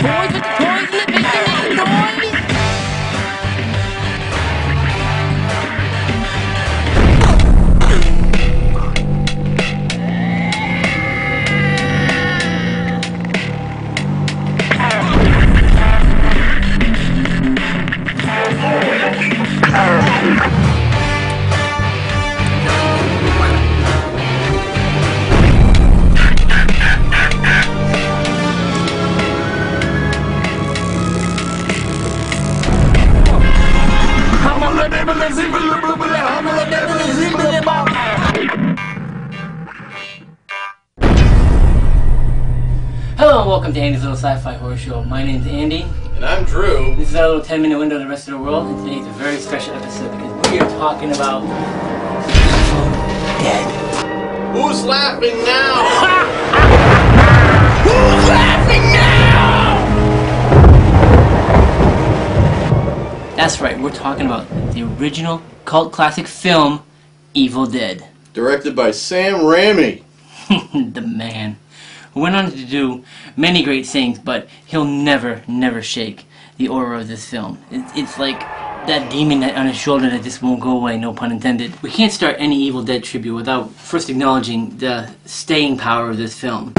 toys with the toys and the bacon and toys. Hello and welcome to Andy's Little Sci-Fi Horror Show. My name's Andy. And I'm Drew. This is our little 10-minute window to the rest of the world, and today's a very special episode because we are talking about Evil Dead. Who's laughing now? Who's laughing now? That's right, we're talking about the original cult classic film, Evil Dead. Directed by Sam Raimi. The man. Who went on to do many great things, but he'll never shake the aura of this film. It's like that demon on his shoulder that just won't go away, no pun intended. We can't start any Evil Dead tribute without first acknowledging the staying power of this film.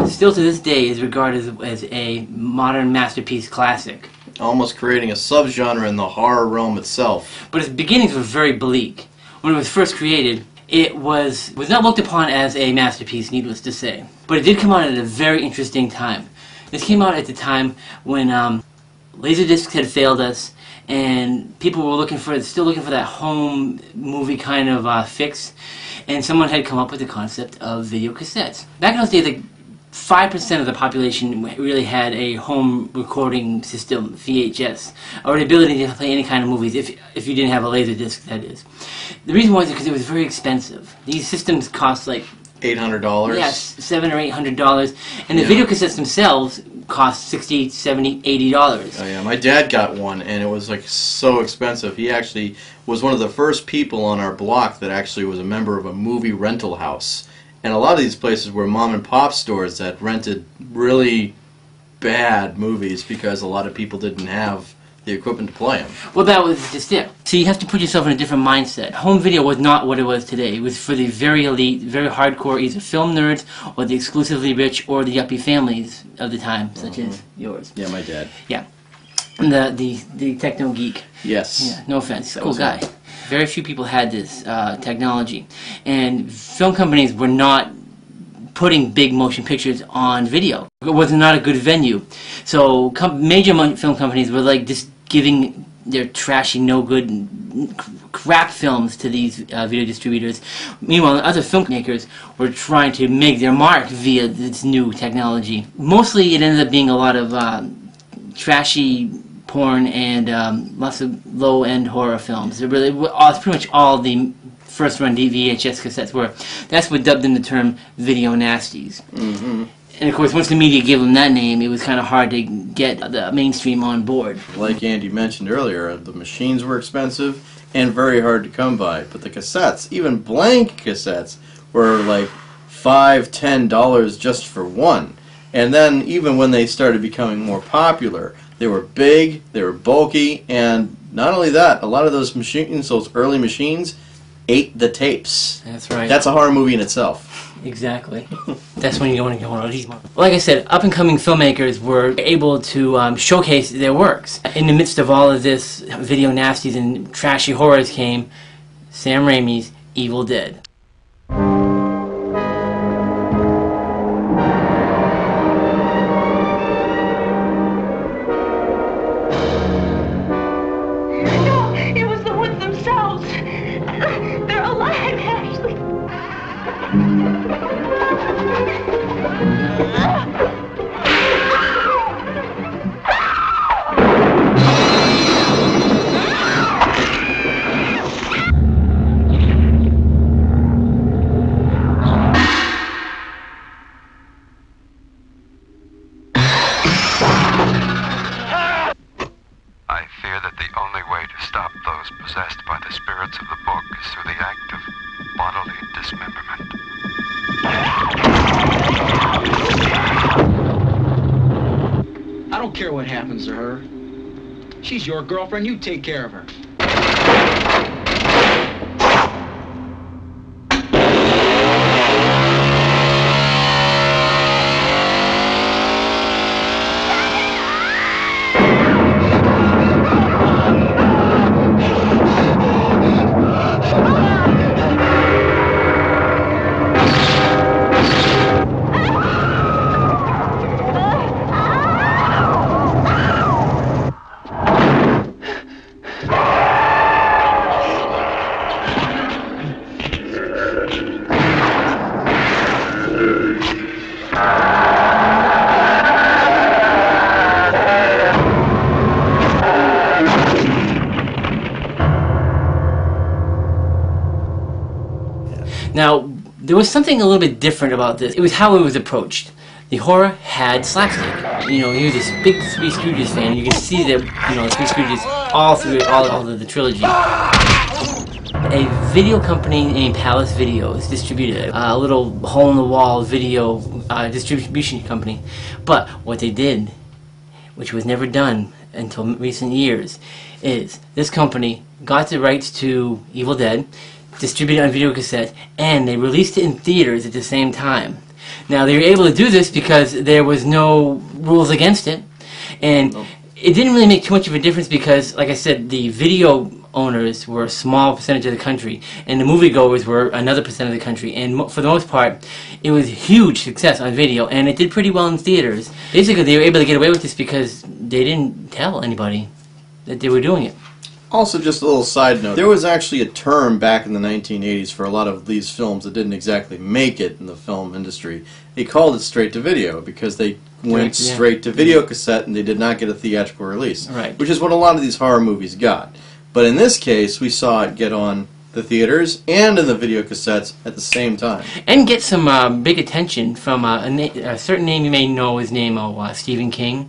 Still to this day is regarded as a modern masterpiece classic. Almost creating a subgenre in the horror realm itself. But its beginnings were very bleak. When it was first created, it was not looked upon as a masterpiece, needless to say. But it did come out at a very interesting time. This came out at the time when Laserdiscs had failed us, and people were still looking for that home movie kind of fix, and someone had come up with the concept of video cassettes. Back in those days, like 5% of the population really had a home recording system, VHS, or the ability to play any kind of movies if you didn't have a Laserdisc, that is. The reason was because it was very expensive. These systems cost like $800? Yes, $700 or $800, and the video cassettes themselves cost $60, $70, $80. Oh yeah, my dad got one, and it was like so expensive. He actually was one of the first people on our block that actually was a member of a movie rental house. And a lot of these places were mom and pop stores that rented really bad movies because a lot of people didn't have the equipment to play them. Well, that was just it. So you have to put yourself in a different mindset. Home video was not what it was today. It was for the very elite, very hardcore, either film nerds or the exclusively rich or the yuppie families of the time, such as yours. Yeah, my dad. Yeah. And the techno geek. Yes. Yeah, no offense. Cool guy. Him. Very few people had this technology. And film companies were not putting big motion pictures on video. It was not a good venue. So major film companies were like just giving their trashy, no good crap films to these video distributors. Meanwhile, other filmmakers were trying to make their mark via this new technology. Mostly it ended up being a lot of trashy porn and lots of low-end horror films. It's pretty much all the first-run VHS cassettes were. That's what dubbed them the term video nasties. Mm-hmm. And of course, once the media gave them that name, it was kind of hard to get the mainstream on board. Like Andy mentioned earlier, the machines were expensive and very hard to come by. But the cassettes, even blank cassettes, were like $5, $10 just for one. And then even when they started becoming more popular, they were big, they were bulky, and not only that, a lot of those machines, those early machines, ate the tapes. That's right. That's a horror movie in itself. Exactly. That's when you want to get one of these. Like I said, up-and-coming filmmakers were able to showcase their works. In the midst of all of this video nasties and trashy horrors came Sam Raimi's Evil Dead. Possessed by the spirits of the book is through the act of bodily dismemberment. don't care what happens to her. She's your girlfriend. You take care of her. Now, there was something a little bit different about this. It was how it was approached. The horror had slapstick. You know, he was this big Three Stooges fan. You can see that, you know, Three Stooges all through all of the trilogy. A video company named Palace Videos distributed a little hole-in-the-wall video distribution company. But what they did, which was never done until recent years, is this company got the rights to Evil Dead, distributed on video cassette, and they released it in theaters at the same time. Now, they were able to do this because there was no rules against it, and it didn't really make too much of a difference because, like I said, the video owners were a small percentage of the country, and the moviegoers were another percent of the country, and for the most part, it was a huge success on video, and it did pretty well in theaters. Basically, they were able to get away with this because they didn't tell anybody that they were doing it. Also, just a little side note, there was actually a term back in the 1980s for a lot of these films that didn't exactly make it in the film industry. They called it straight-to-video because they went straight to video cassette and they did not get a theatrical release, which is what a lot of these horror movies got. But in this case, we saw it get on the theaters and in the video cassettes at the same time. And get some big attention from a certain name you may know his name, Stephen King.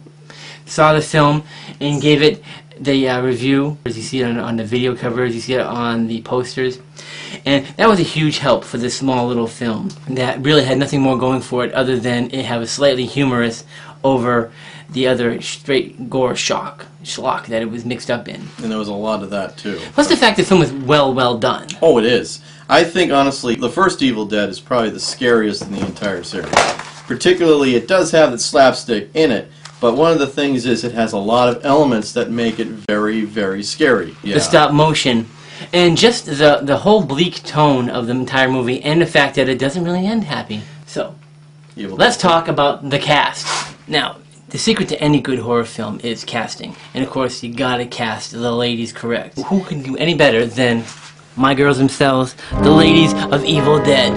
Saw the film and gave it the review, as you see it on the video covers, you see it on the posters, and that was a huge help for this small little film that really had nothing more going for it other than it have a slightly humorous over the other straight gore schlock that it was mixed up in. And there was a lot of that too. Plus the fact the film was well done. Oh, it is. I think honestly the first Evil Dead is probably the scariest in the entire series. Particularly, it does have the slapstick in it. But one of the things is it has a lot of elements that make it very, very scary. Yeah. The stop motion. And just the whole bleak tone of the entire movie and the fact that it doesn't really end happy. So, let's talk about the cast. Now, the secret to any good horror film is casting. And of course, you gotta cast the ladies correct. Who can do any better than my girls themselves, the ladies of Evil Dead?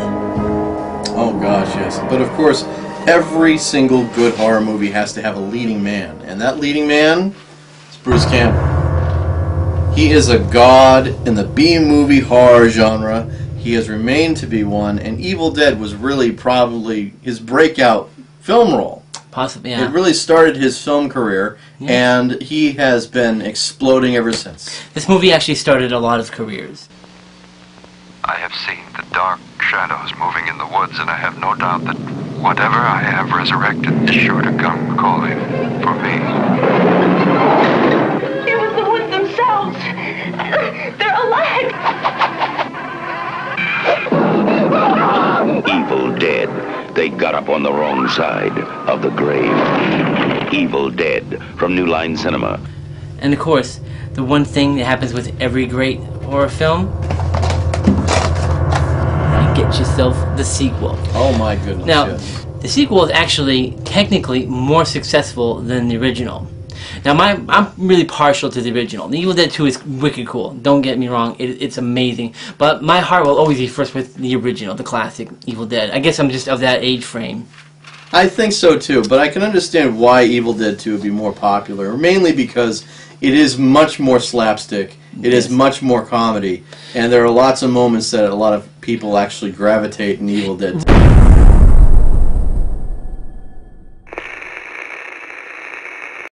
Oh gosh, yes. But of course, every single good horror movie has to have a leading man, and that leading man is Bruce Campbell. He is a god in the B-movie horror genre. He has remained to be one, and Evil Dead was really probably his breakout film role. Possibly, yeah. It really started his film career, and he has been exploding ever since. This movie actually started a lot of careers. I have seen the dark shadows moving in the woods, and I have no doubt that whatever I have resurrected is sure to come calling for me. It was the woods themselves. They're alive. Evil Dead. They got up on the wrong side of the grave. Evil Dead from New Line Cinema. And of course, the one thing that happens with every great horror film, get yourself the sequel. Oh my goodness, now, yes. The sequel is actually technically more successful than the original. Now, I'm really partial to the original. The Evil Dead 2 is wicked cool. Don't get me wrong, it's amazing. But my heart will always be first with the original, the classic Evil Dead. I guess I'm just of that age frame. I think so too, but I can understand why Evil Dead 2 would be more popular, mainly because it is much more slapstick, it is much more comedy, and there are lots of moments that a lot of people actually gravitate in Evil Dead 2.